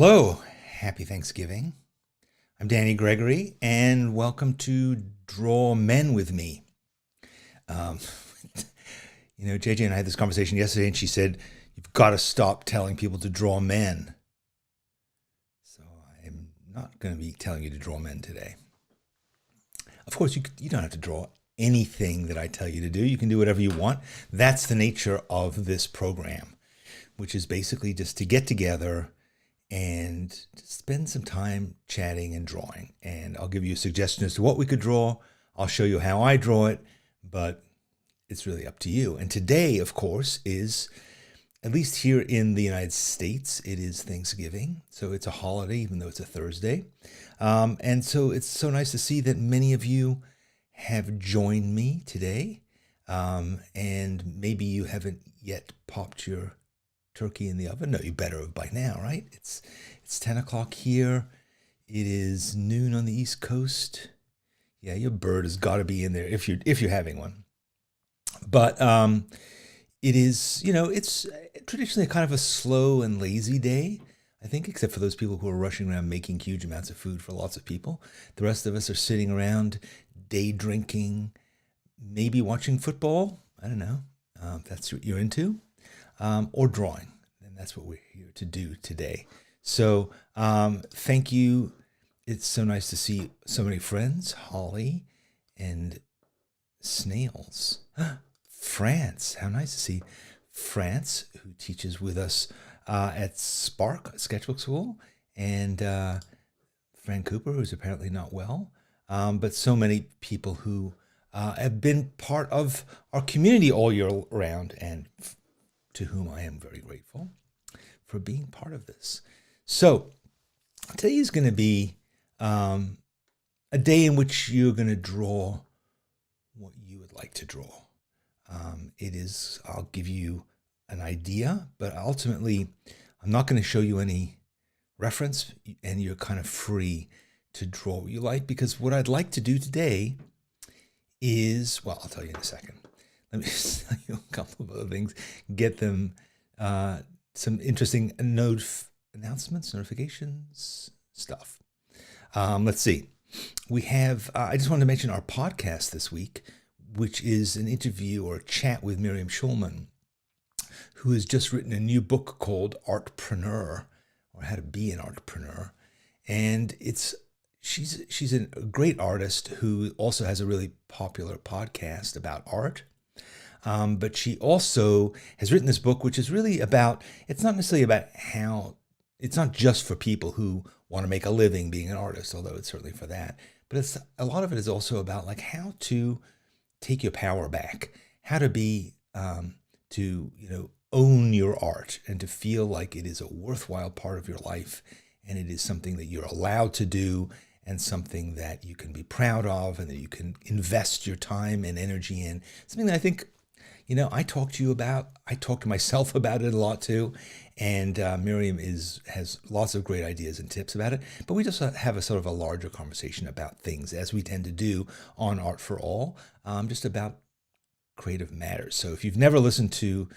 Hello, happy Thanksgiving. I'm Danny Gregory, and welcome to Draw Men with me. Um, JJ and I had this conversation yesterday, and she said, "You've got to stop telling people to draw men." So I'm not going to be telling you to draw men today. Of course, you don't have to draw anything that I tell you to do. You can do whatever you want. That's the nature of this program, which is basically just to get together and spend some time chatting and drawing. And I'll give you a suggestion as to what we could draw. I'll show you how I draw it, but it's really up to you. And today, of course, is, at least here in the United States, it is Thanksgiving. So it's a holiday, even though it's a Thursday. And so it's so nice to see that many of you have joined me today. And maybe you haven't yet popped your turkey in the oven. No, you better have by now, right? It's 10 o'clock here. It is noon on the East Coast. Yeah, your bird has got to be in there if you're having one. But it is, it's traditionally kind of a slow and lazy day, I think, except for those people who are rushing around making huge amounts of food for lots of people. The rest of us are sitting around, day drinking, maybe watching football. I don't know if that's what you're into. Or drawing. And that's what we're here to do today. So thank you. It's so nice to see so many friends, Holly and Snails. France, how nice to see France, who teaches with us at Spark Sketchbook School, and Fran Cooper, who's apparently not well, but so many people who have been part of our community all year round, and to whom I am very grateful for being part of this. So today is going to be a day in which you're going to draw what you would like to draw. I'll give you an idea, but ultimately I'm not going to show you any reference, and you're kind of free to draw what you like, because what I'd like to do today is, well, I'll tell you in a second. Let me just tell you a couple of other things. Get them some interesting announcements, notifications, stuff. Let's see. We have, I just wanted to mention our podcast this week, which is an interview or a chat with Miriam Schulman, who has just written a new book called Artpreneur, or How to Be an Artpreneur. And she's a great artist who also has a really popular podcast about art. But she also has written this book, which is really about, it's not necessarily about it's not just for people who want to make a living being an artist, although it's certainly for that. But a lot of it is also about like how to take your power back, how to be, own your art, and to feel like it is a worthwhile part of your life, and it is something that you're allowed to do, and something that you can be proud of, and that you can invest your time and energy in. Something that I think, I talk to you about. I talk to myself about it a lot too. And Miriam has lots of great ideas and tips about it. But we just have a sort of a larger conversation about things, as we tend to do on Art for All, just about creative matters. So if you've never listened to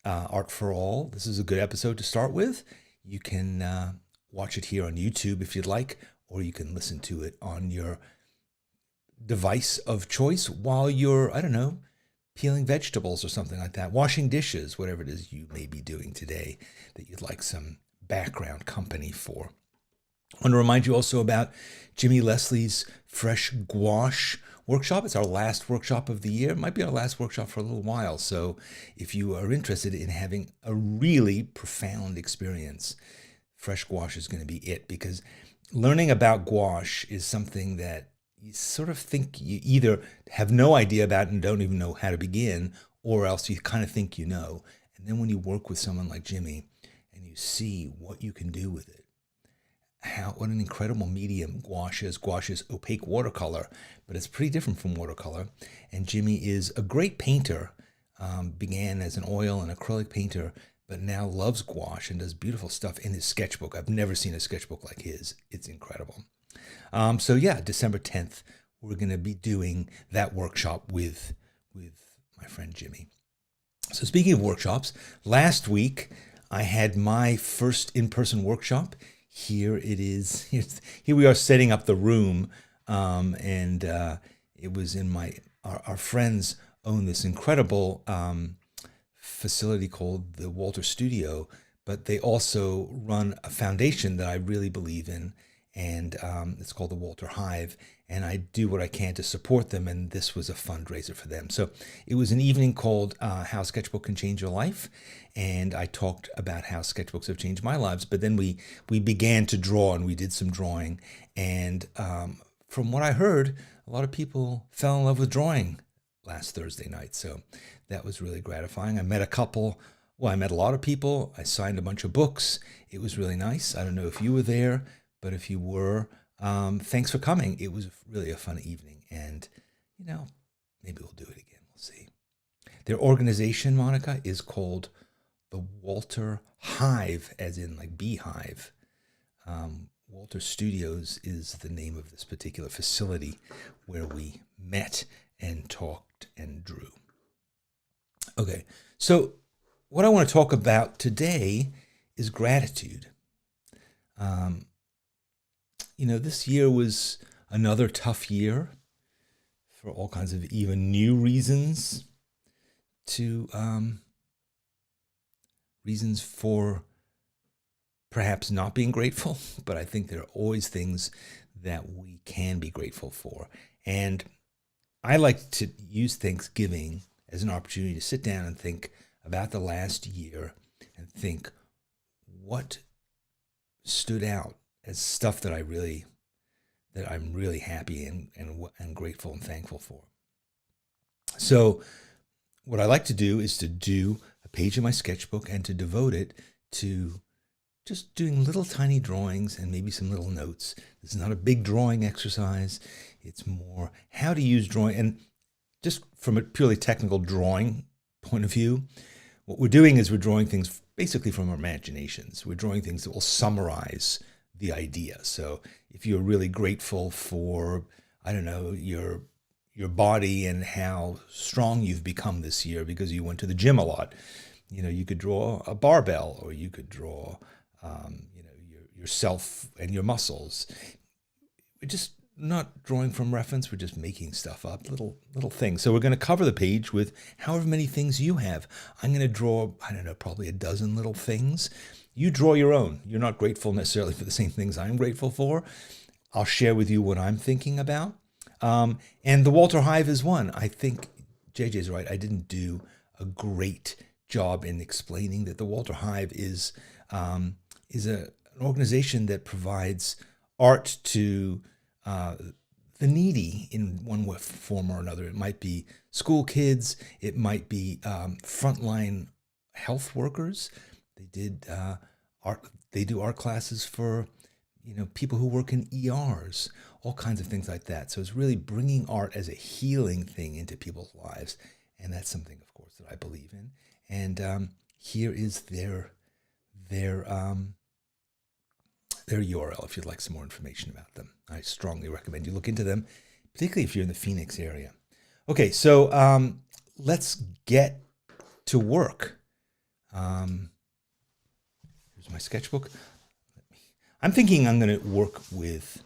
Art for All, this is a good episode to start with. You can watch it here on YouTube if you'd like, or you can listen to it on your device of choice while you're, I don't know, peeling vegetables or something like that, washing dishes, whatever it is you may be doing today that you'd like some background company for. I want to remind you also about Jimmy Leslie's Fresh Gouache workshop. It's our last workshop of the year. It might be our last workshop for a little while. So if you are interested in having a really profound experience, Fresh Gouache is going to be it, because learning about gouache is something that you sort of think you either have no idea about and don't even know how to begin, or else you kind of think you know. And then when you work with someone like Jimmy and you see what you can do with it, what an incredible medium gouache is. Gouache is opaque watercolor, but it's pretty different from watercolor. And Jimmy is a great painter, began as an oil and acrylic painter, but now loves gouache and does beautiful stuff in his sketchbook. I've never seen a sketchbook like his. It's incredible. So yeah, December 10th, we're going to be doing that workshop with my friend Jimmy. So speaking of workshops, last week I had my first in-person workshop here it is. Here we are setting up the room, and it was in our friends own this incredible facility called the Walter Studio, but they also run a foundation that I really believe in, and it's called the Walter Hive, and I do what I can to support them, and this was a fundraiser for them. So it was an evening called How Sketchbook Can Change Your Life, and I talked about how sketchbooks have changed my lives, but then we began to draw, and we did some drawing, and from what I heard, a lot of people fell in love with drawing last Thursday night, so that was really gratifying. I met I met a lot of people. I signed a bunch of books. It was really nice. I don't know if you were there, but if you were, thanks for coming. It was really a fun evening, and maybe we'll do it again. We'll see. Their organization, Monica, is called the Walter Hive, as in like beehive. Walter Studios is the name of this particular facility where we met and talked and drew. Okay, so what I want to talk about today is gratitude. This year was another tough year for all kinds of even new reasons reasons for perhaps not being grateful, but I think there are always things that we can be grateful for. And I like to use Thanksgiving as an opportunity to sit down and think about the last year and think what stood out as stuff that I'm really happy and grateful and thankful for. So what I like to do is to do a page in my sketchbook and to devote it to just doing little tiny drawings and maybe some little notes. This is not a big drawing exercise. It's more how to use drawing. And just from a purely technical drawing point of view, what we're doing is we're drawing things basically from our imaginations. We're drawing things that will summarize the idea. So if you're really grateful for, I don't know, your body and how strong you've become this year because you went to the gym a lot, you could draw a barbell, or you could draw yourself and your muscles. We're just not drawing from reference. We're just making stuff up, little things. So we're going to cover the page with however many things you have. I'm going to draw, I don't know, probably a dozen little things. You draw your own. You're not grateful necessarily for the same things I'm grateful for. I'll share with you what I'm thinking about. And the Walter Hive is one. I think JJ's right. I didn't do a great job in explaining that the Walter Hive is an organization that provides art to the needy in one form or another. It might be school kids. It might be frontline health workers. They do art classes for people who work in ERs, all kinds of things like that. So it's really bringing art as a healing thing into people's lives, and that's something, of course, that I believe in. And here is their URL if you'd like some more information about them. I strongly recommend you look into them, particularly if you're in the Phoenix area. Okay, so let's get to work. Here's my sketchbook. I'm thinking I'm going to work with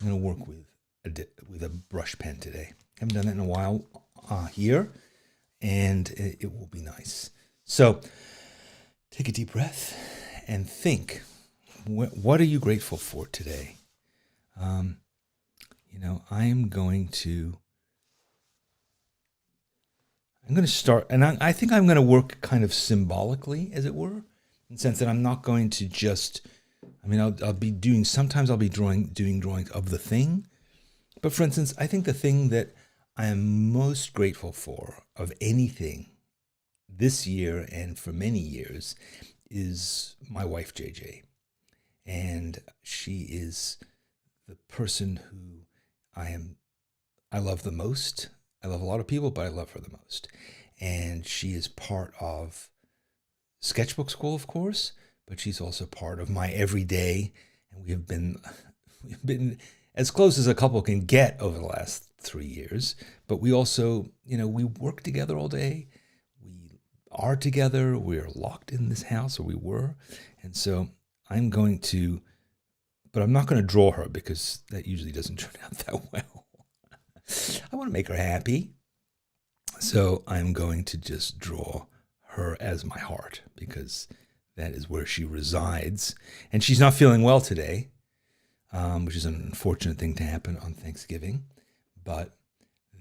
with a brush pen today. Haven't done that in a while here, and it will be nice. So take a deep breath and think, what are you grateful for today? I'm going to start, and I think I'm going to work kind of symbolically, as it were, in the sense that I'm not going to just, I'll be doing drawings of the thing. But for instance, I think the thing that I am most grateful for of anything this year and for many years is my wife, JJ. And she is the person who I love the most. I love a lot of people, but I love her the most. And she is part of Sketchbook School, of course, but she's also part of my everyday. And we've been as close as a couple can get over the last 3 years. But we also, we work together all day. are together. We're locked in this house, or we were. And so I'm going to, but I'm not going to draw her because that usually doesn't turn out that well. I want to make her happy. So I'm going to just draw her as my heart because that is where she resides. And she's not feeling well today, which is an unfortunate thing to happen on Thanksgiving. But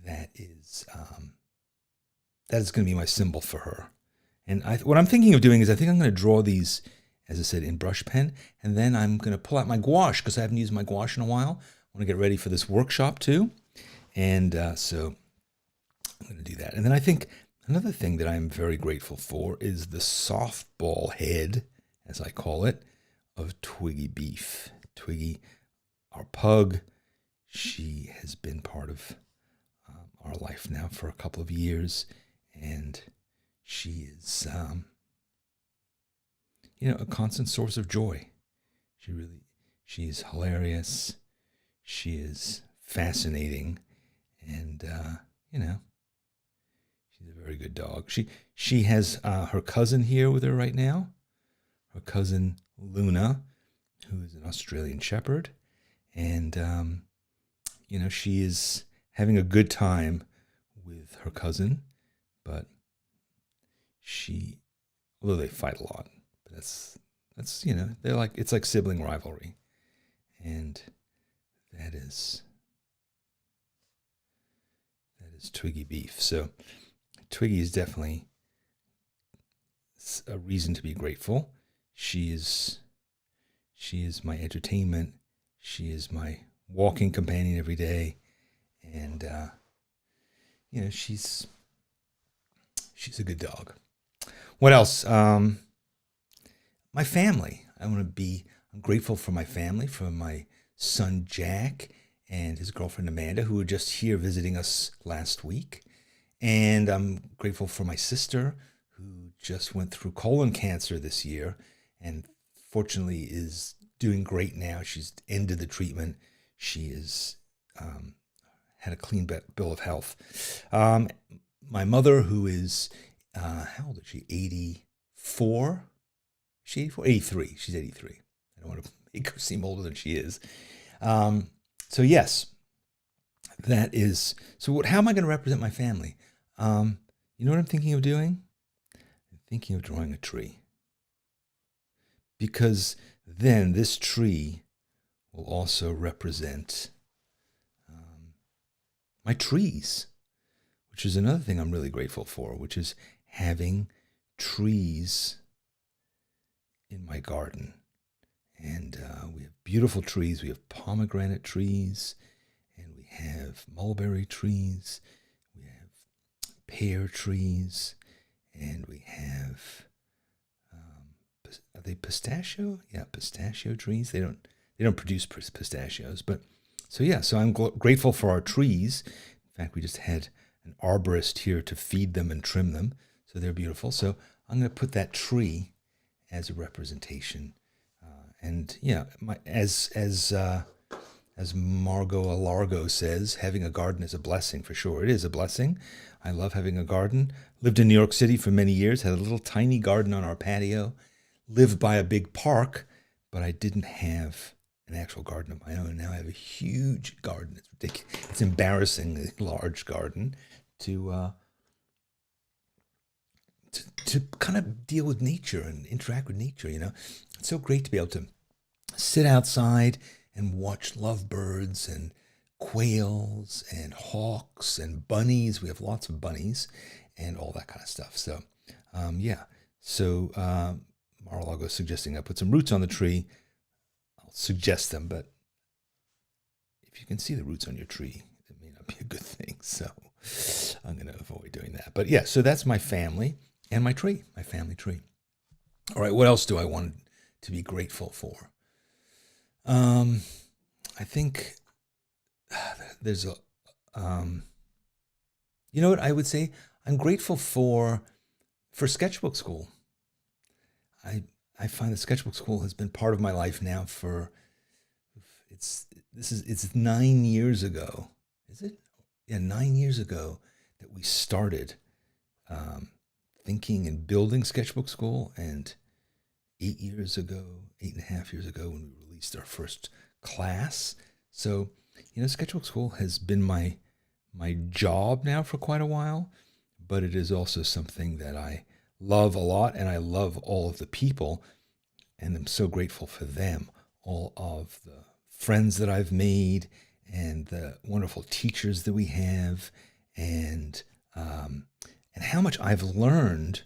that is going to be my symbol for her. And what I'm thinking of doing is I think I'm going to draw these, as I said, in brush pen. And then I'm going to pull out my gouache because I haven't used my gouache in a while. I want to get ready for this workshop too. And so I'm going to do that. And then I think another thing that I'm very grateful for is the softball head, as I call it, of Twiggy Beef. Twiggy, our pug, she has been part of our life now for a couple of years. And she is, a constant source of joy. She is hilarious. She is fascinating. And, she's a very good dog. She has her cousin here with her right now, her cousin Luna, who is an Australian Shepherd. And, she is having a good time with her cousin, but although they fight a lot, but that's it's like sibling rivalry. And that is Twiggy Beef. So Twiggy is definitely a reason to be grateful. She is my entertainment. She is my walking companion every day. And, she's a good dog. What else? My family. I'm grateful for my family, for my son Jack and his girlfriend Amanda, who were just here visiting us last week. And I'm grateful for my sister, who just went through colon cancer this year and fortunately is doing great now. She's ended the treatment. She is had a clean bill of health. My mother, who is, how old is she? 84? Is she 84? 83. She's 83. I don't want to make her seem older than she is. So yes, that is, so how am I going to represent my family? You know what I'm thinking of doing? I'm thinking of drawing a tree. Because then this tree will also represent my trees, which is another thing I'm really grateful for, which is having trees in my garden. And we have beautiful trees. We have pomegranate trees, and we have mulberry trees. We have pear trees, and we have, are they pistachio? Yeah, pistachio trees. They don't produce pistachios, but so I'm grateful for our trees. In fact, we just had an arborist here to feed them and trim them, so they're beautiful. So I'm going to put that tree as a representation. And yeah, as Margot Alargo says, having a garden is a blessing for sure. It is a blessing. I love having a garden. Lived in New York City for many years, had a little tiny garden on our patio, lived by a big park, but I didn't have an actual garden of my own. Now I have a huge garden. It's ridiculous. It's embarrassingly large garden to kind of deal with nature and interact with nature, It's so great to be able to sit outside and watch lovebirds and quails and hawks and bunnies. We have lots of bunnies and all that kind of stuff. So, Mar-a-Lago is suggesting I put some roots on the tree. I'll suggest them, but if you can see the roots on your tree, it may not be a good thing. So I'm going to avoid doing that. But yeah, so that's my family and my tree, my family tree. All right, what else do I want to be grateful for? I think there's you know what I would say? I'm grateful for sketchbook school. I find that sketchbook school has been part of my life now for, it's 9 years ago. Is it? Yeah, 9 years ago that we started thinking and building Sketchbook School, and 8.5 years ago, when we released our first class. So, Sketchbook School has been my job now for quite a while, but it is also something that I love a lot, and I love all of the people, and I'm so grateful for them, all of the friends that I've made, and the wonderful teachers that we have, and how much I've learned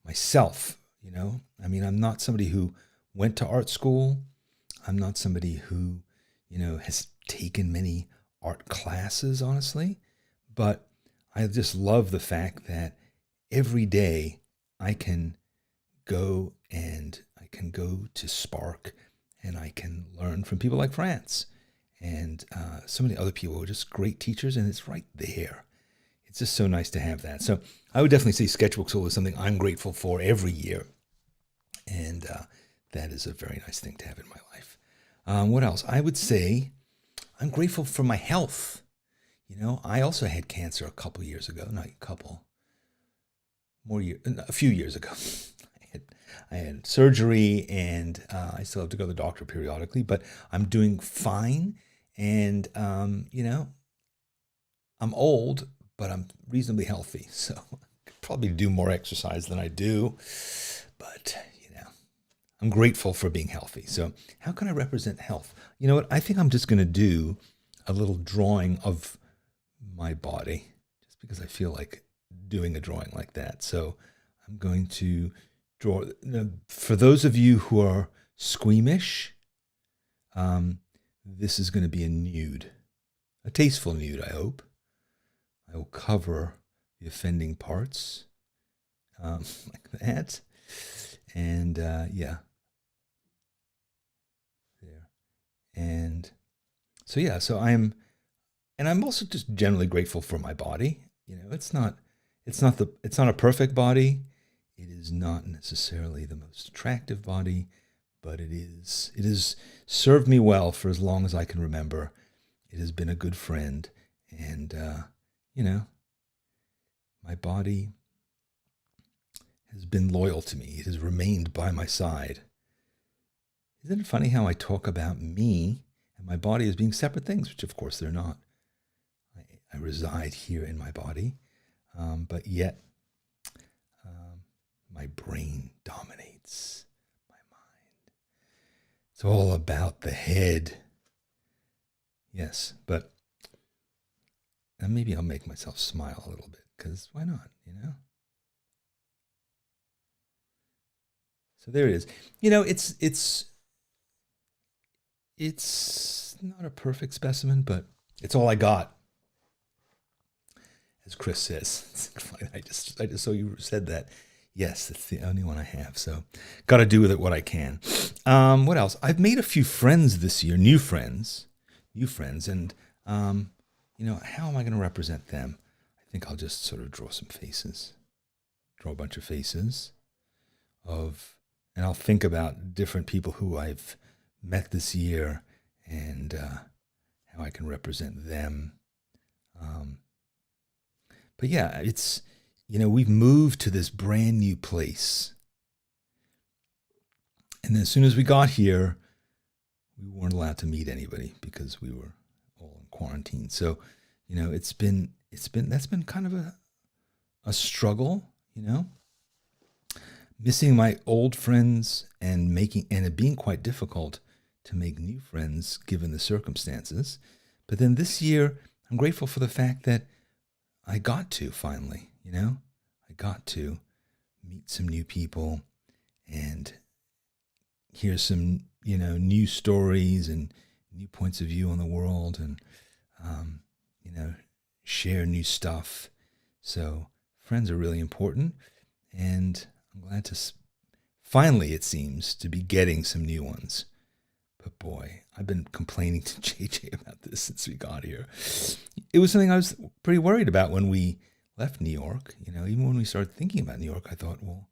myself. I'm not somebody who went to art school. I'm not somebody who, has taken many art classes, honestly. But I just love the fact that every day I can go to Spark, and I can learn from people like France and so many other people who are just great teachers, and it's right there. It's just so nice to have that. So I would definitely say Sketchbook School is something I'm grateful for every year. And that is a very nice thing to have in my life. What else? I would say I'm grateful for my health. I also had cancer a couple years ago. Not a couple. A few years ago. I had surgery, and I still have to go to the doctor periodically, but I'm doing fine. And, I'm old, but I'm reasonably healthy. So I could probably do more exercise than I do. But, I'm grateful for being healthy. So how can I represent health? You know what? I think I'm just going to do a little drawing of my body, just because I feel like doing a drawing like that. So I'm going to draw. For those of you who are squeamish, this is going to be a nude, a tasteful nude, I hope. I will cover the offending parts like that. And yeah. There. And so I'm also just generally grateful for my body. It's not a perfect body. It is not necessarily the most attractive body, but it has served me well for as long as I can remember. It has been a good friend, and my body has been loyal to me. It has remained by my side. Isn't it funny how I talk about me and my body as being separate things, which of course they're not. I reside here in my body, but yet my brain dominates my mind. It's all about the head. Yes, but maybe I'll make myself smile a little bit, because why not, So there it is. It's not a perfect specimen, but it's all I got, as Chris says. I just saw you said that. Yes, it's the only one I have. So got to do with it what I can. What else? I've made a few friends this year, new friends, and how am I going to represent them? I think I'll just sort of draw a bunch of faces and I'll think about different people who I've met this year, and how I can represent them. But yeah, it's, we've moved to this brand new place. And as soon as we got here, we weren't allowed to meet anybody because we were all in quarantine. So, that's been kind of a struggle, missing my old friends and it being quite difficult to make new friends given the circumstances. But then this year, I'm grateful for the fact that I got to finally, I got to meet some new people and hear some, new stories and new points of view on the world, and, share new stuff. So friends are really important, and I'm glad to finally, it seems, to be getting some new ones. But boy, I've been complaining to JJ about this since we got here. It was something I was pretty worried about when we left New York. Even when we started thinking about New York, I thought, well,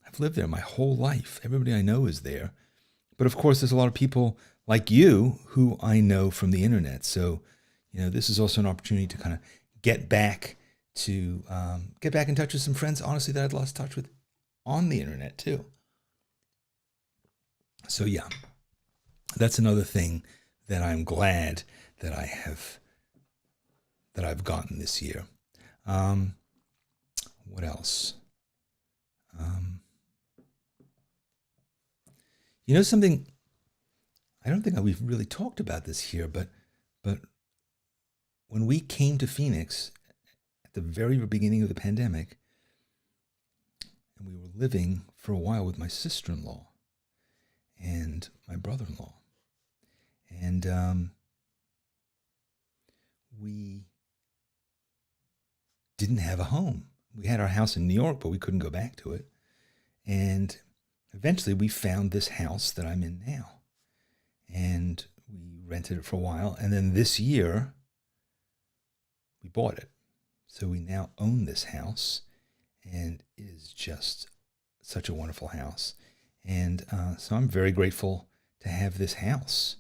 I've lived there my whole life. Everybody I know is there. But of course, there's a lot of people like you who I know from the internet. So, this is also an opportunity to kind of get back to get back in touch with some friends, honestly, that I'd lost touch with on the internet too. So yeah, that's another thing that I'm glad that I've gotten this year. What else? Something, I don't think we've really talked about this here, but when we came to Phoenix at the very beginning of the pandemic, and we were living for a while with my sister-in-law and my brother-in-law, and we didn't have a home. We had our house in New York, but we couldn't go back to it. And eventually we found this house that I'm in now. And we rented it for a while. And then this year, we bought it. So we now own this house. And it is just such a wonderful house. And so I'm very grateful to have this house.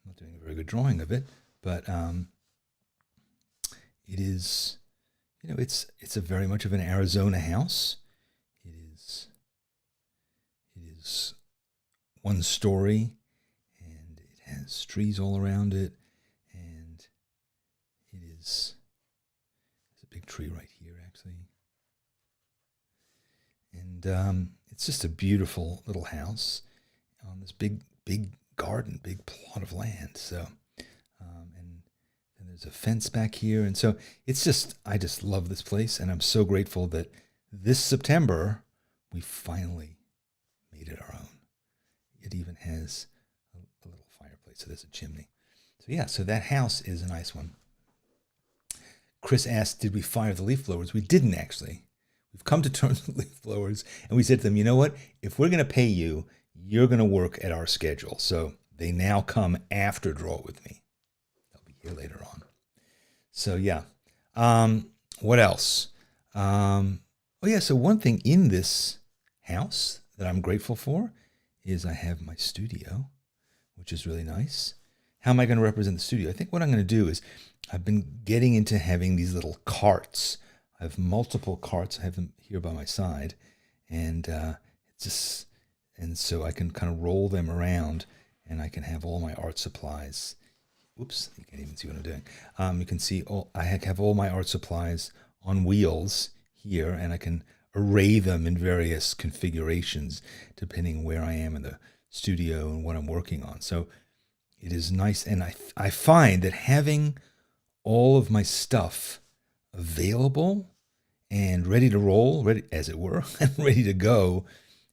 I'm not doing a very good drawing of it, but it is, it's a very much of an Arizona house. It is one story, and it has trees all around it, and there's a big tree right here, actually. And it's just a beautiful little house on this big garden, big plot of land. So, and there's a fence back here. And so I just love this place. And I'm so grateful that this September, we finally made it our own. It even has a little fireplace. So there's a chimney. So yeah, so that house is a nice one. Chris asked, did we fire the leaf blowers? We didn't actually. We've come to terms with leaf blowers, and we said to them, you know what? If we're going to pay you, you're going to work at our schedule. So they now come after Draw With Me. They'll be here later on. So yeah. What else? So one thing in this house that I'm grateful for is I have my studio, which is really nice. How am I going to represent the studio? I think what I'm going to do is I've been getting into having these little carts. I have multiple carts. I have them here by my side, and so I can kind of roll them around, and I can have all my art supplies. Oops, you can't even see what I'm doing. You can see I have all my art supplies on wheels here, and I can array them in various configurations depending where I am in the studio and what I'm working on. So it is nice, and I find that having all of my stuff available and ready to roll, ready as it were, and ready to go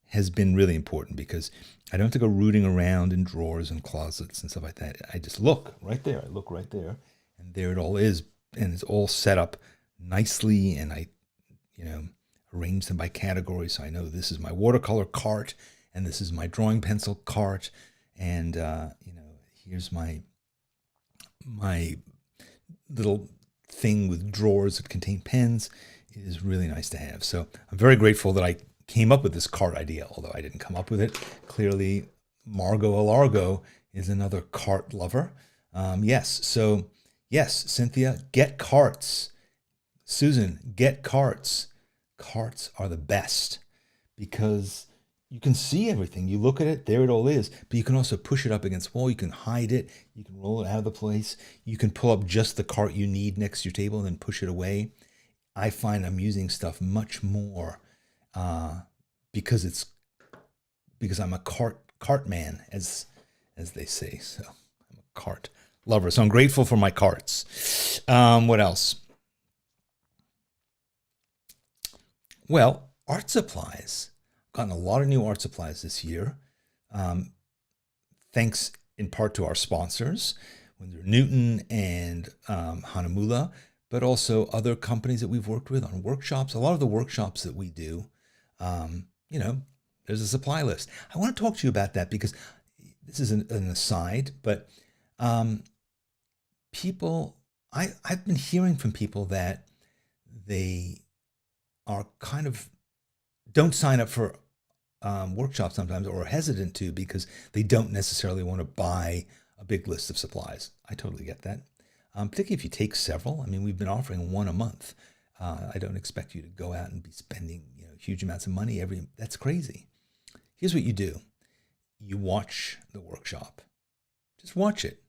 has been really important, because I don't have to go rooting around in drawers and closets and stuff like that. I just look right there. I look right there, and there it all is, and it's all set up nicely, and I, arrange them by category, so I know this is my watercolor cart, and this is my drawing pencil cart, and here's my little thing with drawers that contain pens. It is really nice to have. So I'm very grateful that I came up with this cart idea, although I didn't come up with it. Clearly, Margot Alargo is another cart lover. Yes, Cynthia, get carts. Susan, get carts. Carts are the best because you can see everything. You look at it, there it all is. But you can also push it up against the wall. You can hide it. You can roll it out of the place. You can pull up just the cart you need next to your table and then push it away. I find I'm using stuff much more because I'm a cart man, as they say. So I'm a cart lover. So I'm grateful for my carts. What else? Well, art supplies. Gotten a lot of new art supplies this year. Thanks in part to our sponsors, Winsor Newton and Hanamula, but also other companies that we've worked with on workshops. A lot of the workshops that we do, there's a supply list. I want to talk to you about that because this is an aside, but I've been hearing from people that they are kind of don't sign up for workshops sometimes, or are hesitant to, because they don't necessarily want to buy a big list of supplies. I totally get that. particularly if you take several. I mean, we've been offering one a month. I don't expect you to go out and be spending huge amounts of money that's crazy. Here's what you do. You watch the workshop. Just watch it.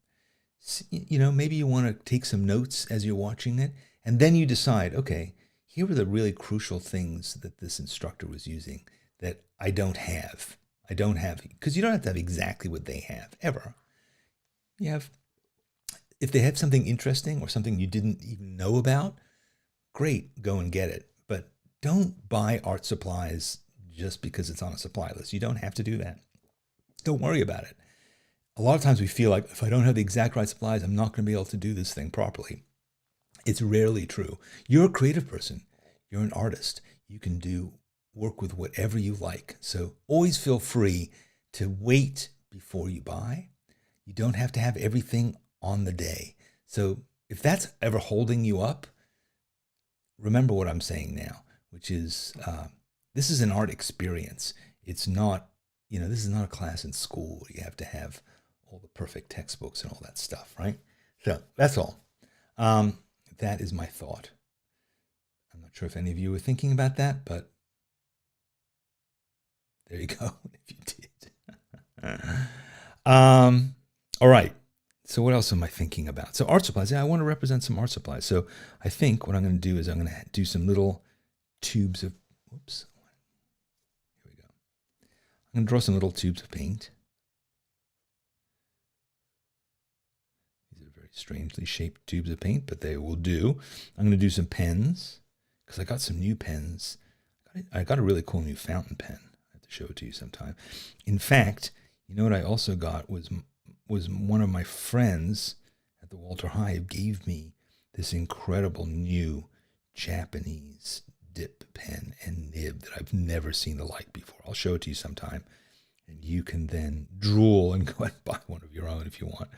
Maybe you want to take some notes as you're watching it, and then you decide, okay, here are the really crucial things that this instructor was using that I don't have. Because you don't have to have exactly what they have, ever. If they have something interesting or something you didn't even know about, great, go and get it. But don't buy art supplies just because it's on a supply list. You don't have to do that. Don't worry about it. A lot of times we feel like if I don't have the exact right supplies, I'm not going to be able to do this thing properly. It's rarely true. You're a creative person. You're an artist. You can work with whatever you like. So always feel free to wait before you buy. You don't have to have everything on the day. So if that's ever holding you up, remember what I'm saying now, which is this is an art experience. It's not, this is not a class in school where you have to have all the perfect textbooks and all that stuff, right? So that's all. That is my thought. I'm not sure if any of you were thinking about that, but there you go, if you did. All right. So what else am I thinking about? So art supplies. Yeah, I want to represent some art supplies. So I think what I'm going to do is I'm going to do some little tubes of, whoops. Here we go. I'm going to draw some little tubes of paint. These are very strangely shaped tubes of paint, but they will do. I'm going to do some pens because I got some new pens. I got a really cool new fountain pen. I have to show it to you sometime. In fact, you know what I also got was one of my friends at the Walter High gave me this incredible new Japanese dip pen and nib that I've never seen the like before. I'll show it to you sometime, and you can then drool and go and buy one of your own if you want.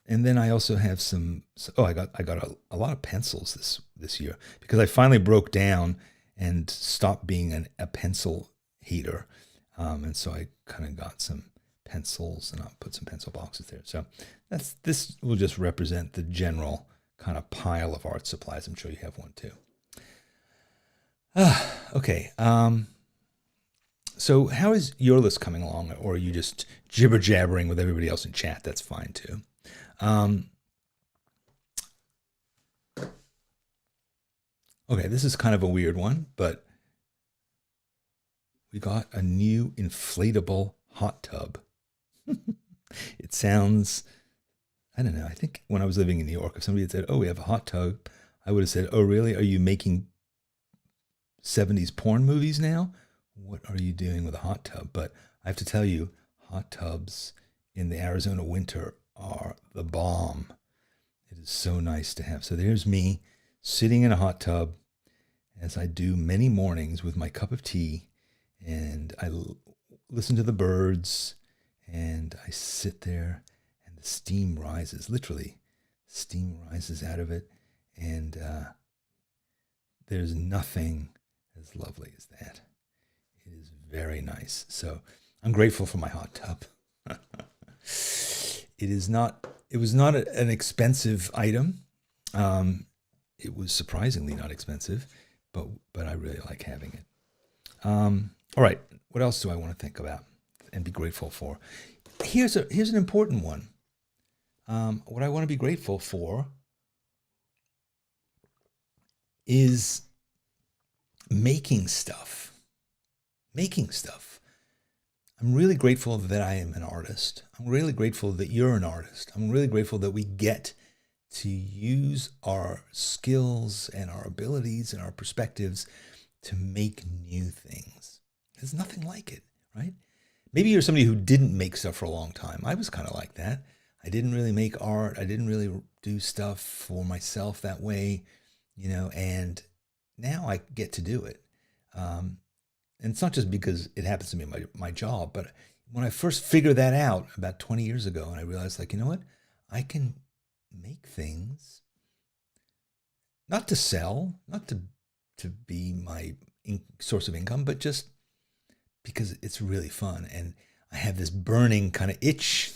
And then I also have I got a lot of pencils this year because I finally broke down and stopped being a pencil hater. And so I kind of got some pencils, and I'll put some pencil boxes there. So this will just represent the general kind of pile of art supplies. I'm sure you have one too. Okay. So how is your list coming along? Or are you just jibber jabbering with everybody else in chat? That's fine too. Okay, this is kind of a weird one, but we got a new inflatable hot tub. It sounds, I don't know. I think when I was living in New York, if somebody had said, "Oh, we have a hot tub," I would have said, "Oh, really? Are you making 70s porn movies now? What are you doing with a hot tub?" But I have to tell you, hot tubs in the Arizona winter are the bomb. It is so nice to have. So there's me sitting in a hot tub as I do many mornings with my cup of tea, and I listen to the birds, and I sit there, and the steam rises. Literally, steam rises out of it, and there's nothing as lovely as that. It is very nice. So I'm grateful for my hot tub. It was not an expensive item. It was surprisingly not expensive, but I really like having it. All right, what else do I want to think about and be grateful for? Here's an important one. What I want to be grateful for is making stuff. I'm really grateful that I am an artist. I'm really grateful that you're an artist. I'm really grateful that we get to use our skills and our abilities and our perspectives to make new things. There's nothing like it, right? Maybe you're somebody who didn't make stuff for a long time. I was kind of like that. I didn't really make art. I didn't really do stuff for myself that way, and now I get to do it. And it's not just because it happens to be my job, but when I first figured that out about 20 years ago, and I realized, you know what? I can make things, not to sell, not to be my source of income, but just because it's really fun. And I have this burning kind of itch.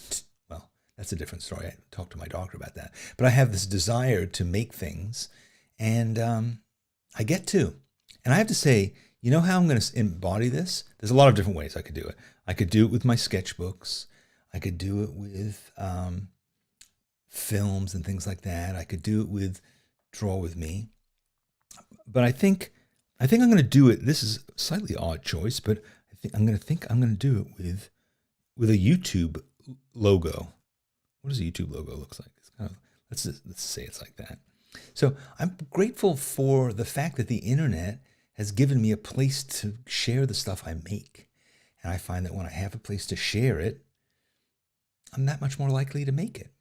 Well, That's a different story. I talked to my doctor about that. But I have this desire to make things, and I get to. And I have to say, you know how I'm going to embody this? There's a lot of different ways I could do it. I could do it with my sketchbooks. I could do it with films and things like that. I could do it with Draw With Me. But I think I'm going to do it. This is a slightly odd choice, but I'm going to do it with a YouTube logo. What does a YouTube logo look like? It's kind of, let's say it's like that. So I'm grateful for the fact that the internet has given me a place to share the stuff I make. And I find that when I have a place to share it, I'm that much more likely to make it.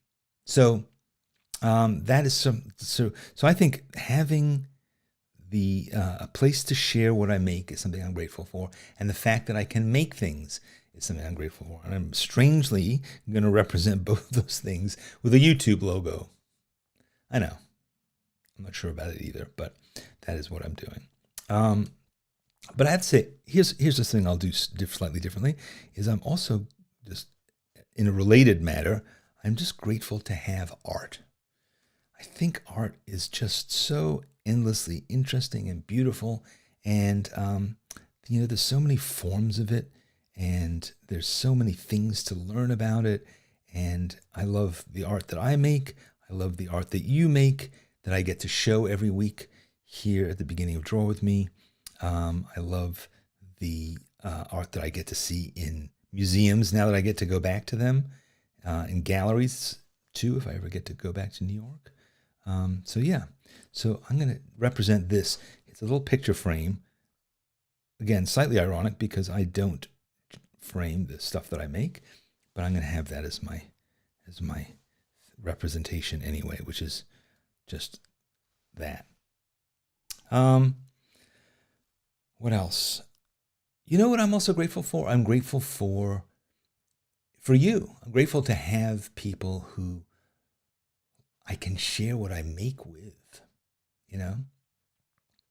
So that is so I think having a place to share what I make is something I'm grateful for. And the fact that I can make things is something I'm grateful for. And I'm strangely going to represent both of those things with a YouTube logo. I know. I'm not sure about it either, but that is what I'm doing. But I have to say, here's the thing I'll do slightly differently, is I'm also just, in a related matter, I'm just grateful to have art. I think art is just so endlessly interesting and beautiful, and there's so many forms of it, and there's so many things to learn about it, and I love the art that I make. I love the art that you make, that I get to show every week here at the beginning of Draw With Me. I love the art that I get to see in museums now that I get to go back to them, in galleries too, if I ever get to go back to New York. So I'm going to represent this. It's a little picture frame. Again, slightly ironic because I don't frame the stuff that I make, but I'm going to have that as my representation anyway, which is just that. What else? You know what I'm also grateful for? I'm grateful for you. I'm grateful to have people who I can share what I make with.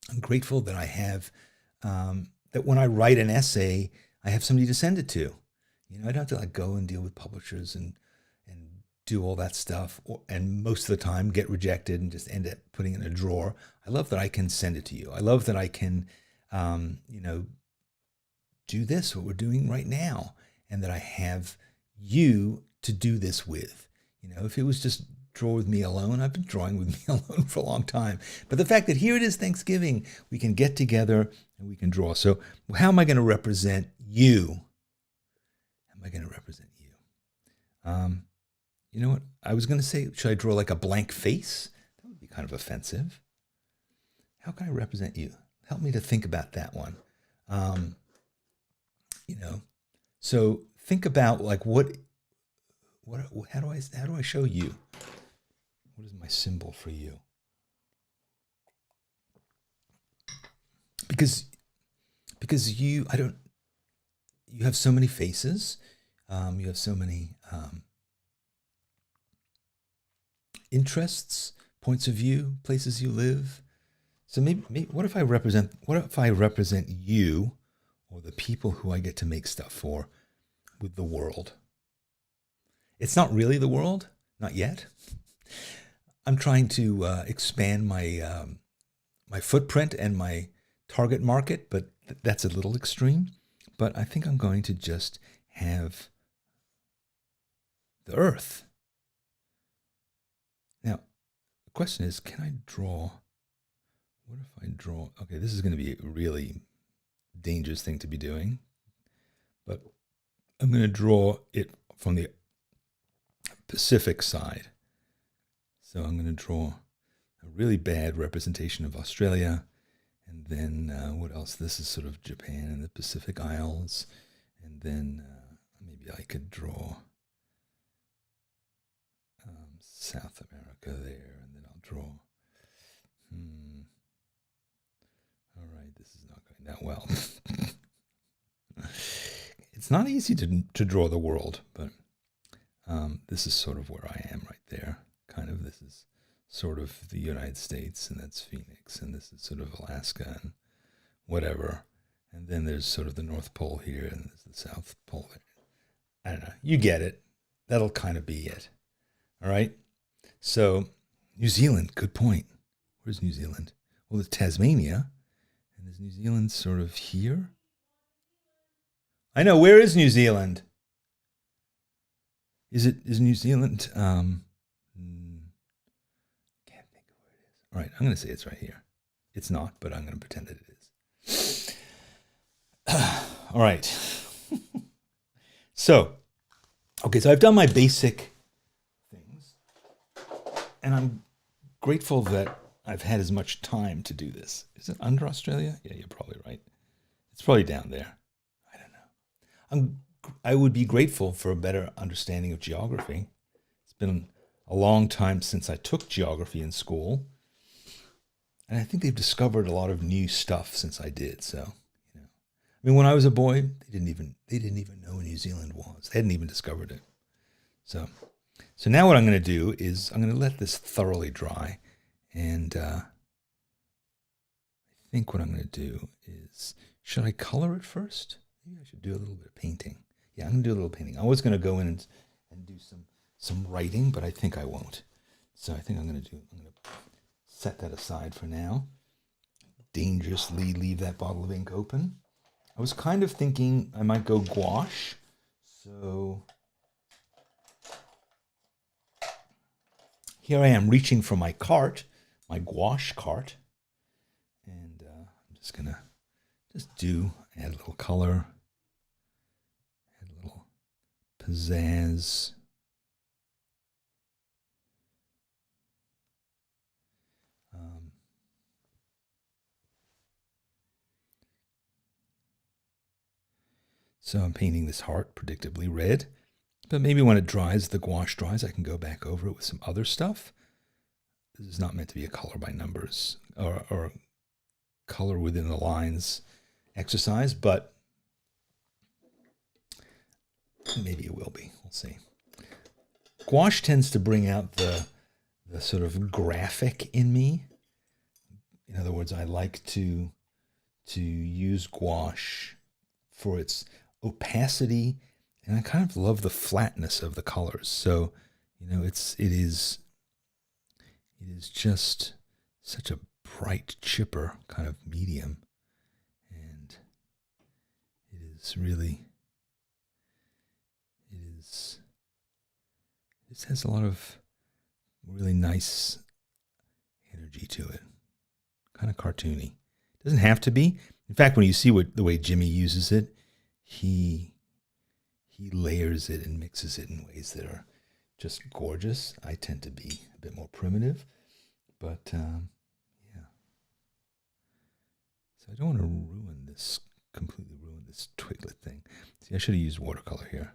I'm grateful that I have, that when I write an essay, I have somebody to send it to. I don't have to go and deal with publishers and do all that stuff, and most of the time get rejected and just end up putting it in a drawer. I love that I can send it to you. I love that I can, do this, what we're doing right now, and that I have you to do this with. If it was just Draw With Me alone, I've been drawing with me alone for a long time. But the fact that here it is Thanksgiving, we can get together and we can draw. So how am I going to represent you? How am I going to represent you? You know what? I was going to say, should I draw like a blank face? That would be kind of offensive. How can I represent you? Help me to think about that one. So think about how do I show you? What is my symbol for you? Because you have so many faces. You have so many interests, points of view, places you live. So maybe what if I represent you, or the people who I get to make stuff for, with the world? It's not really the world, not yet. I'm trying to expand my my footprint and my target market, but that's a little extreme. But I think I'm going to just have the earth. Now, the question is, can I draw? What if I draw? Okay, this is going to be a really dangerous thing to be doing, but I'm going to draw it from the Pacific side. So I'm going to draw a really bad representation of Australia, and then what else? This is sort of Japan and the Pacific Isles, and then maybe I could draw South America there, and then I'll draw. All right, this is not going that well. It's not easy to draw the world, but this is sort of where I am right there. Kind of, this is sort of the United States, and that's Phoenix, and this is sort of Alaska and whatever. And then there's sort of the North Pole here, and there's the South Pole there. I don't know. You get it. That'll kind of be it. All right. So New Zealand, good point. Where's New Zealand? Well, it's Tasmania. And is New Zealand sort of here? I know. Where is New Zealand? Is New Zealand? Can't think of where it is. All right, I'm going to say it's right here. It's not, but I'm going to pretend that it is. All right. So, okay, so I've done my basic things, and I'm grateful that I've had as much time to do this. Is it under Australia? Yeah, you're probably right. It's probably down there. I don't know. I would be grateful for a better understanding of geography. It's been a long time since I took geography in school, and I think they've discovered a lot of new stuff since I did. So, I mean, when I was a boy, they didn't even know where New Zealand was. They hadn't even discovered it. So now what I'm going to do is I'm going to let this thoroughly dry, and I think what I'm going to do is, should I color it first? Maybe I should do a little bit of painting. Yeah, I'm going to do a little painting. I was going to go in and do some writing, but I think I won't. So I think I'm going to set that aside for now. Dangerously leave that bottle of ink open. I was kind of thinking I might go gouache. So here I am reaching for my cart, my gouache cart. And I'm just going to add a little color, add a little pizzazz. So I'm painting this heart predictably red, but maybe when it dries, the gouache dries, I can go back over it with some other stuff. This is not meant to be a color by numbers or color within the lines exercise, but maybe it will be. We'll see. Gouache tends to bring out the sort of graphic in me. In other words, I like to use gouache for its opacity, and I kind of love the flatness of the colors. So, it is just such a bright, chipper kind of medium, and it has a lot of really nice energy to it, kind of cartoony. It doesn't have to be. In fact, when you see the way Jimmy uses it, he layers it and mixes it in ways that are just gorgeous. I tend to be a bit more primitive, but yeah. So I don't want to completely ruin this twiglet thing. See, I should have used watercolor here.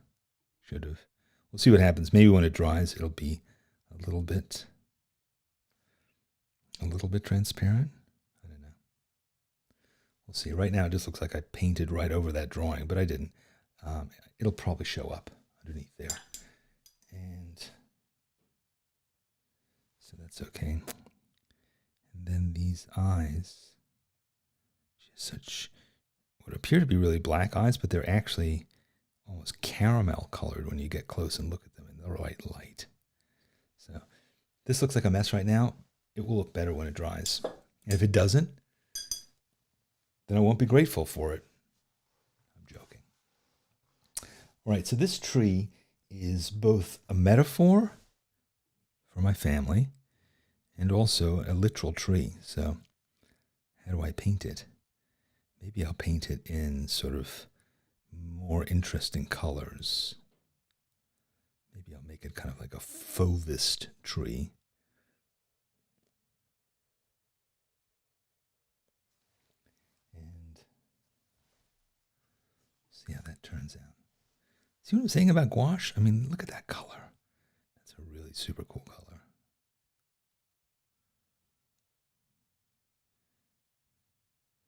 Should have. We'll see what happens. Maybe when it dries, it'll be a little bit transparent. I don't know. We'll see. Right now, it just looks like I painted right over that drawing, but I didn't. It'll probably show up underneath there. And so that's okay. And then these eyes, such what appear to be really black eyes, but they're actually almost caramel colored when you get close and look at them in the right light. So this looks like a mess right now. It will look better when it dries. And if it doesn't, then I won't be grateful for it. I'm joking. All right, so this tree is both a metaphor for my family and also a literal tree. So how do I paint it? Maybe I'll paint it in sort of more interesting colors. Maybe I'll make it kind of like a fauvist tree. And see how that turns out. See what I'm saying about gouache? I mean, look at that color. That's a really super cool color.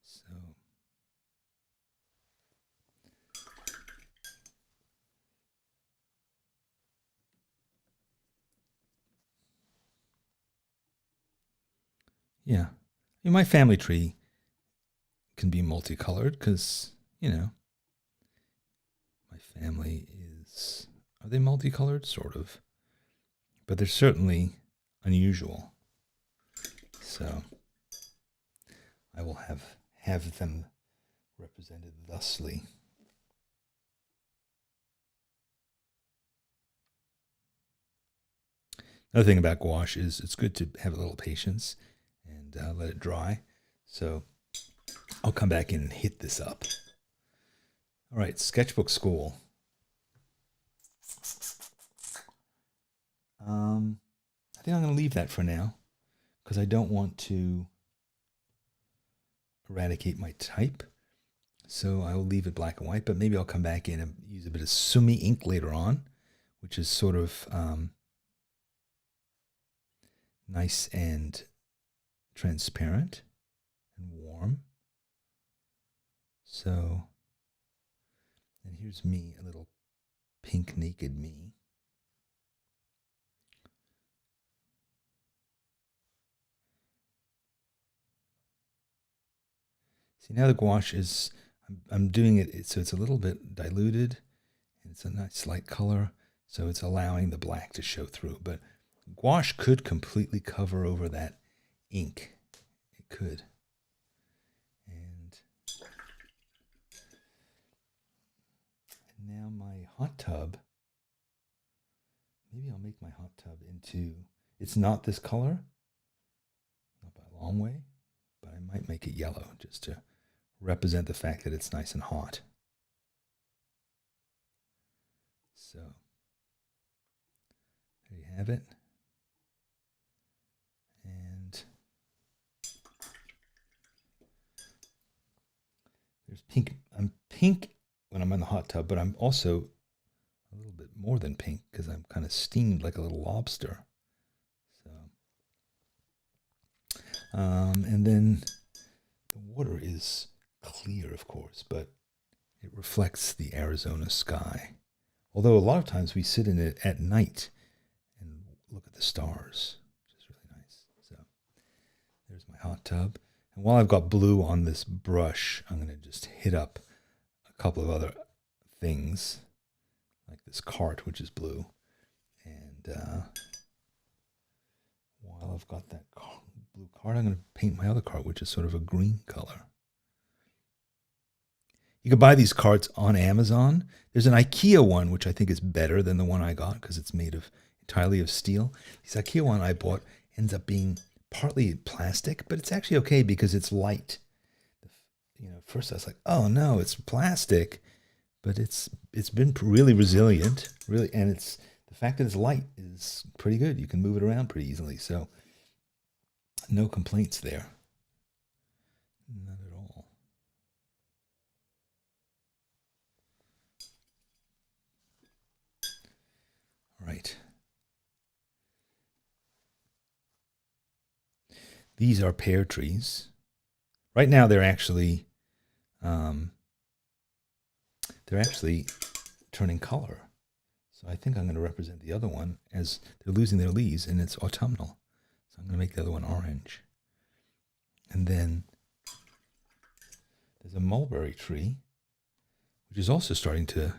So yeah, my family tree can be multicolored because, my family are they multicolored? Sort of. but they're certainly unusual. So I will have them represented thusly. Another thing about gouache is it's good to have a little patience and let it dry. So I'll come back in and hit this up. All right, sketchbook school. I think I'm going to leave that for now because I don't want to eradicate my type. So I will leave it black and white, but maybe I'll come back in and use a bit of Sumi ink later on, which is sort of nice and transparent and warm. So, and here's me, a little pink naked me. See, now the gouache is, I'm doing it so it's a little bit diluted, and it's a nice light color, so it's allowing the black to show through. But gouache could completely cover over that ink. It could. And now my hot tub, maybe I'll make my hot tub into, it's not this color, not by a long way, but I might make it yellow just to represent the fact that it's nice and hot. So there you have it. And there's pink. I'm pink when I'm in the hot tub, but I'm also a little bit more than pink because I'm kind of steamed like a little lobster. So, and then the water is clear, of course, but it reflects the Arizona sky. Although a lot of times we sit in it at night and look at the stars, which is really nice. So there's my hot tub. And while I've got blue on this brush, I'm going to just hit up a couple of other things, like this cart, which is blue. And while I've got that blue cart, I'm going to paint my other cart, which is sort of a green color. You can buy these carts on Amazon. There's an IKEA one, which I think is better than the one I got because it's made of entirely of steel. This IKEA one I bought ends up being partly plastic, but it's actually okay because it's light. At first I was like, oh no, it's plastic, but it's been really resilient, really, and it's the fact that it's light is pretty good. You can move it around pretty easily, so no complaints there. Not at all. Right. These are pear trees. Right now they're actually turning color. So I think I'm going to represent the other one as they're losing their leaves and it's autumnal. So I'm going to make the other one orange. And then there's a mulberry tree, which is also starting to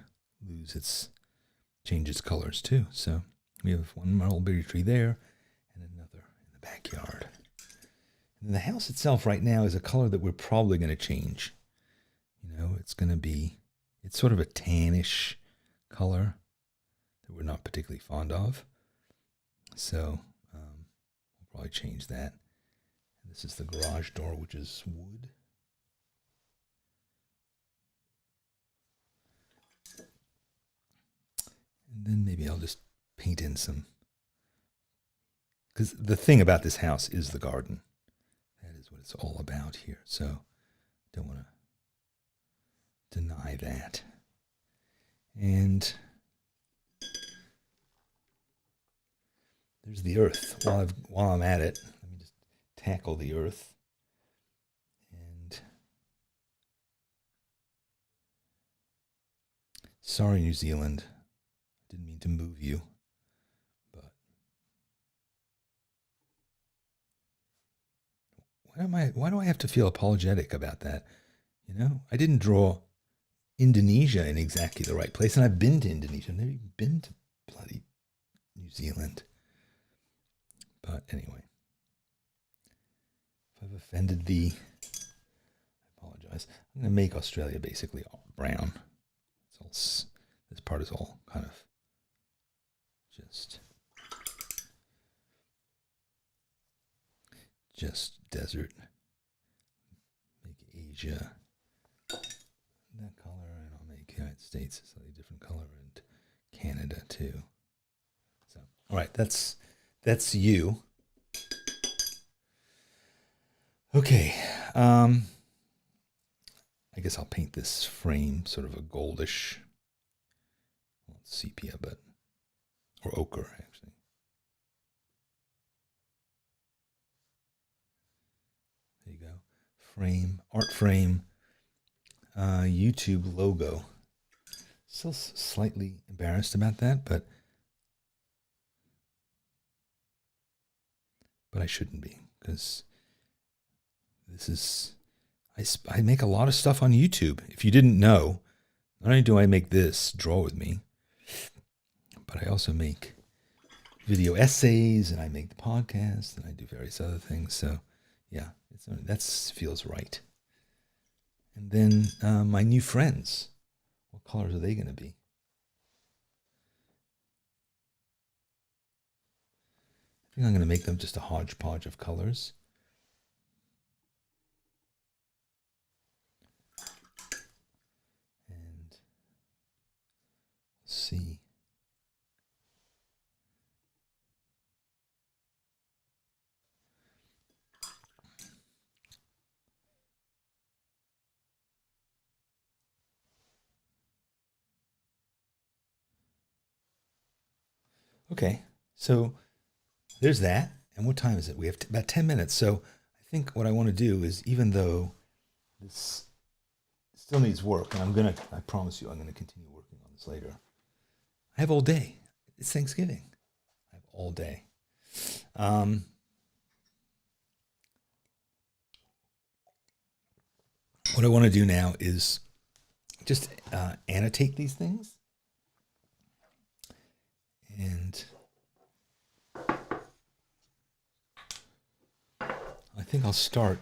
change its colors too. So we have one mulberry tree there and another in the backyard. And the house itself right now is a color that we're probably going to change. It's sort of a tannish color that we're not particularly fond of. So we'll probably change that. And this is the garage door, which is wood. And then maybe I'll just paint in some, because the thing about this house is the garden. That is what it's all about here. So don't want to deny that. And there's the earth. While I'm at it, let me just tackle the earth. And sorry, New Zealand. Didn't mean to move you, but why do I have to feel apologetic about that? I didn't draw Indonesia in exactly the right place, and I've been to Indonesia. I've never even been to bloody New Zealand. But anyway, if I've offended thee, I apologize. I'm going to make Australia basically all brown. This part is all kind of just desert. Make Asia that color, and I'll make United States a slightly different color, and Canada too. So, all right, that's you. Okay, I guess I'll paint this frame sort of a goldish, well, sepia, or ochre actually. There you go. Frame, art frame, YouTube logo. Still slightly embarrassed about that, but I shouldn't be, because this is, I make a lot of stuff on YouTube. If you didn't know, not only do I make this, Draw With Me, but I also make video essays, and I make the podcast, and I do various other things. So yeah, that feels right. And then my new friends, what colors are they going to be? I think I'm going to make them just a hodgepodge of colors. And let's see. Okay, so there's that. And what time is it? We have about 10 minutes. So I think what I want to do is, even though this still needs work, and I promise you, I'm going to continue working on this later. I have all day. It's Thanksgiving. I have all day. What I want to do now is just annotate these things. And I think I'll start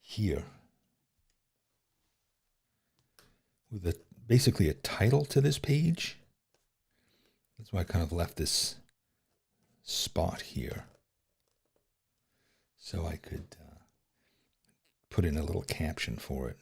here with basically a title to this page. That's why I kind of left this spot here, so I could put in a little caption for it.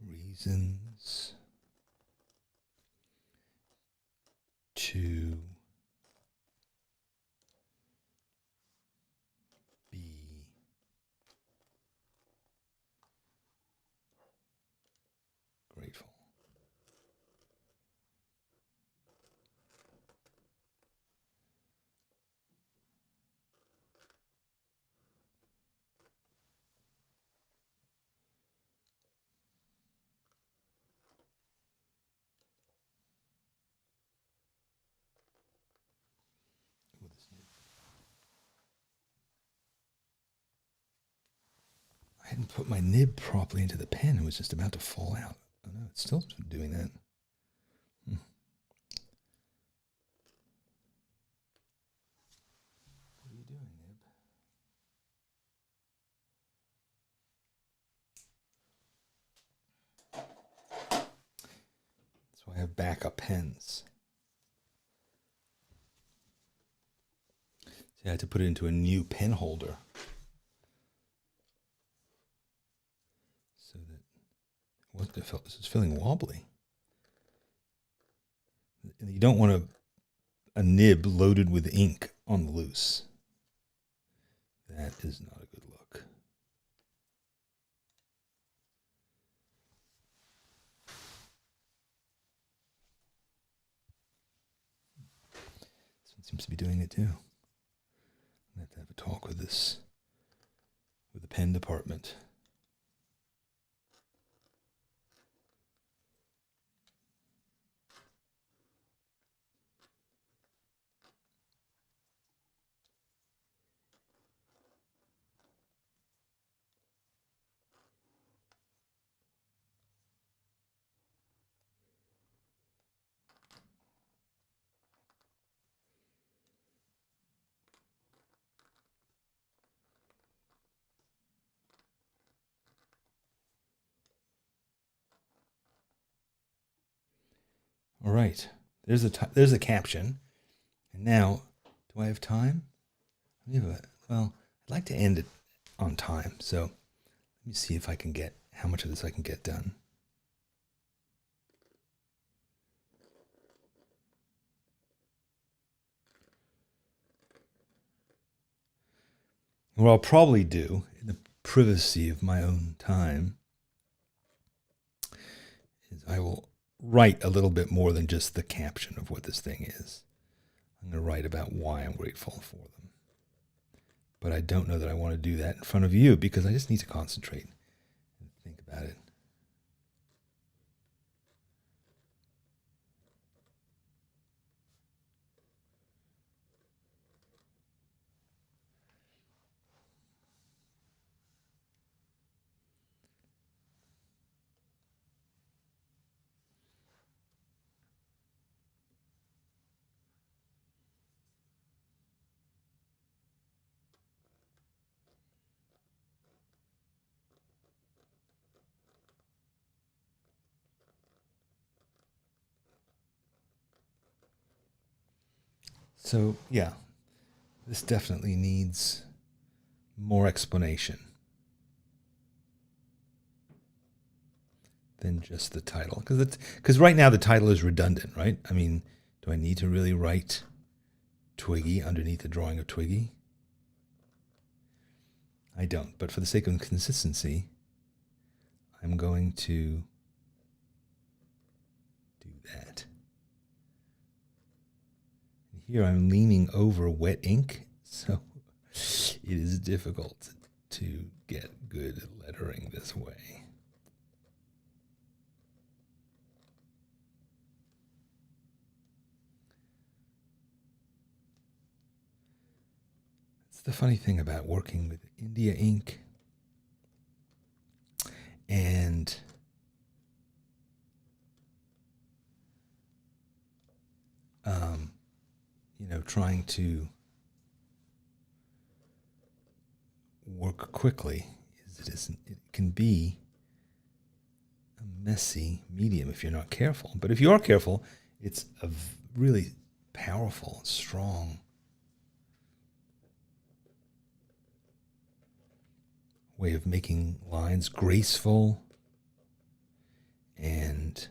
Reasons to be grateful. I hadn't put my nib properly into the pen. It was just about to fall out. Oh no, it's still doing that. What are you doing, nib? That's why I have backup pens. See, I had to put it into a new pen holder, so that this is feeling wobbly. And you don't want a nib loaded with ink on the loose. That is not a good look. This one seems to be doing it too. I have to have a talk with the pen department. All right. There's a caption. And now, do I have time? Well, I'd like to end it on time. So let me see if I can get how much of this I can get done. What I'll probably do in the privacy of my own time is I will write a little bit more than just the caption of what this thing is. I'm going to write about why I'm grateful for them. But I don't know that I want to do that in front of you because I just need to concentrate and think about it. So, yeah, this definitely needs more explanation than just the title. Because right now the title is redundant, right? I mean, do I need to really write Twiggy underneath the drawing of Twiggy? I don't. But for the sake of consistency, I'm going to do that. Here I'm leaning over wet ink, so it is difficult to get good lettering this way. It's the funny thing about working with India ink and trying to work quickly it can be a messy medium if you're not careful. But if you are careful, it's a really powerful, strong way of making lines graceful and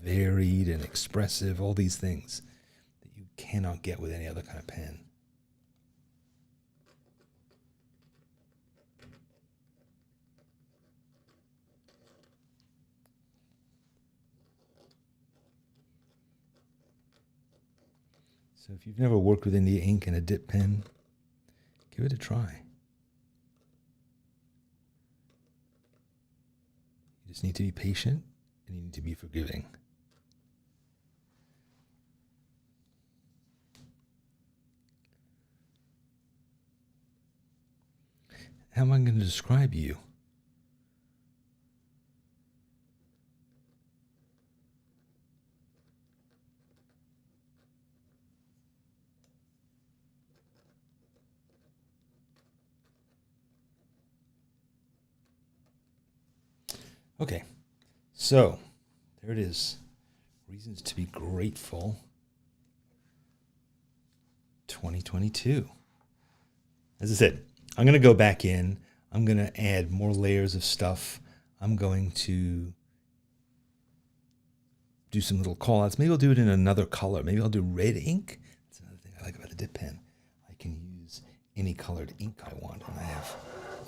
varied and expressive, all these things that you cannot get with any other kind of pen. So if you've never worked with India ink and a dip pen, give it a try. You just need to be patient and you need to be forgiving. How am I going to describe you? Okay, so there it is. Reasons to be grateful 2022. As I said, I'm going to go back in. I'm going to add more layers of stuff. I'm going to do some little call outs. Maybe I'll do it in another color. Maybe I'll do red ink. That's another thing I like about the dip pen. I can use any colored ink I want. And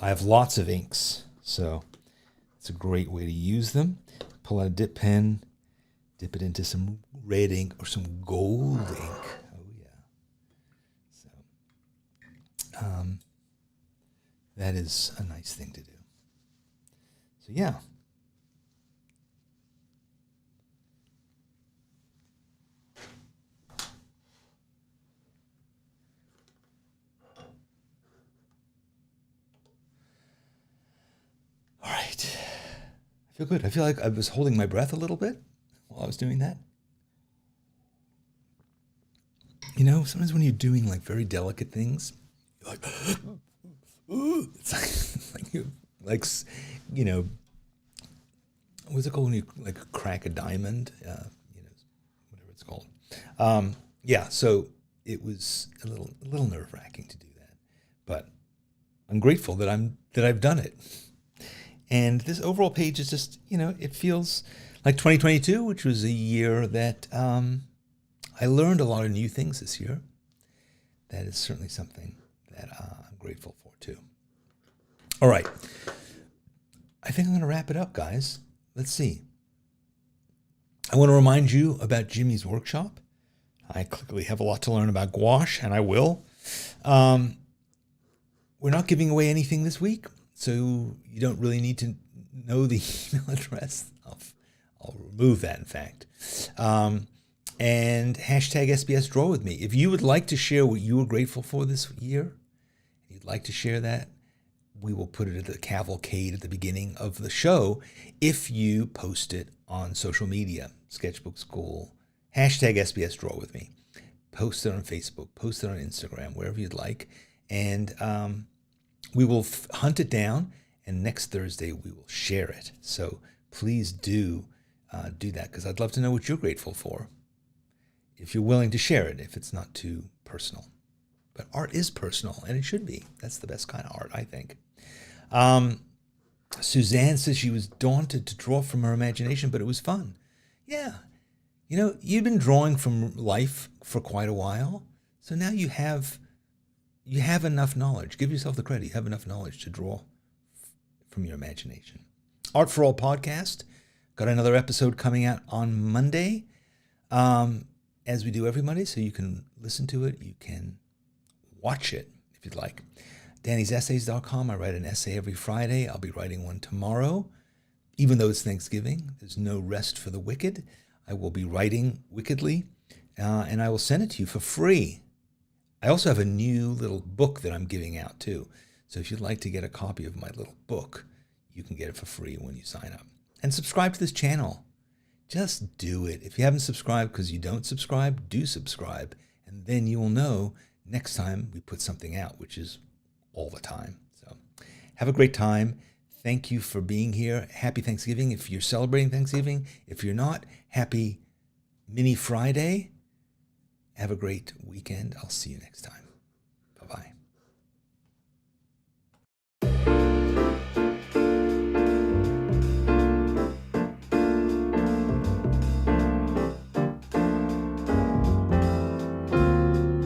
I have lots of inks, so it's a great way to use them. Pull out a dip pen, dip it into some red ink or some gold ink. Oh, yeah. So that is a nice thing to do. So, yeah. All right. I feel good. I feel like I was holding my breath a little bit while I was doing that. You know, sometimes when you're doing like very delicate things, you're like, it's like you know, what's it called when you like crack a diamond? it's called. Yeah, so it was a little nerve-wracking to do that, but I'm grateful that I've done it. And this overall page is just, it feels like 2022, which was a year that I learned a lot of new things this year. That is certainly something that I'm grateful for too. All right. I think I'm going to wrap it up, guys. Let's see. I want to remind you about Jimmy's workshop. I clearly have a lot to learn about gouache, and I will. We're not giving away anything this week, so you don't really need to know the email address. I'll remove that, in fact. And hashtag SBS Draw with me. If you would like to share what you were grateful for this year, you'd like to share that, we will put it at the cavalcade at the beginning of the show if you post it on social media, Sketchbook School, hashtag SBS Draw with me. Post it on Facebook, post it on Instagram, wherever you'd like. And we will hunt it down, and next Thursday we will share it. So please do that, because I'd love to know what you're grateful for, if you're willing to share it, if it's not too personal. But art is personal, and it should be. That's the best kind of art, I think. Suzanne says she was daunted to draw from her imagination, but it was fun. Yeah. You've been drawing from life for quite a while, so now you have enough knowledge. Give yourself the credit. You have enough knowledge to draw from your imagination. Art for All podcast. Got another episode coming out on Monday, as we do every Monday, so you can listen to it. You can watch it if you'd like. Danny'sEssays.com. I write an essay every Friday. I'll be writing one tomorrow. Even though it's Thanksgiving, there's no rest for the wicked. I will be writing wickedly, and I will send it to you for free. I also have a new little book that I'm giving out too. So if you'd like to get a copy of my little book, you can get it for free when you sign up. And subscribe to this channel. Just do it. If you haven't subscribed because you don't subscribe, do subscribe. And then you will know next time we put something out, which is all the time. So have a great time. Thank you for being here. Happy Thanksgiving if you're celebrating Thanksgiving. If you're not, happy Mini Friday. Have a great weekend. I'll see you next time.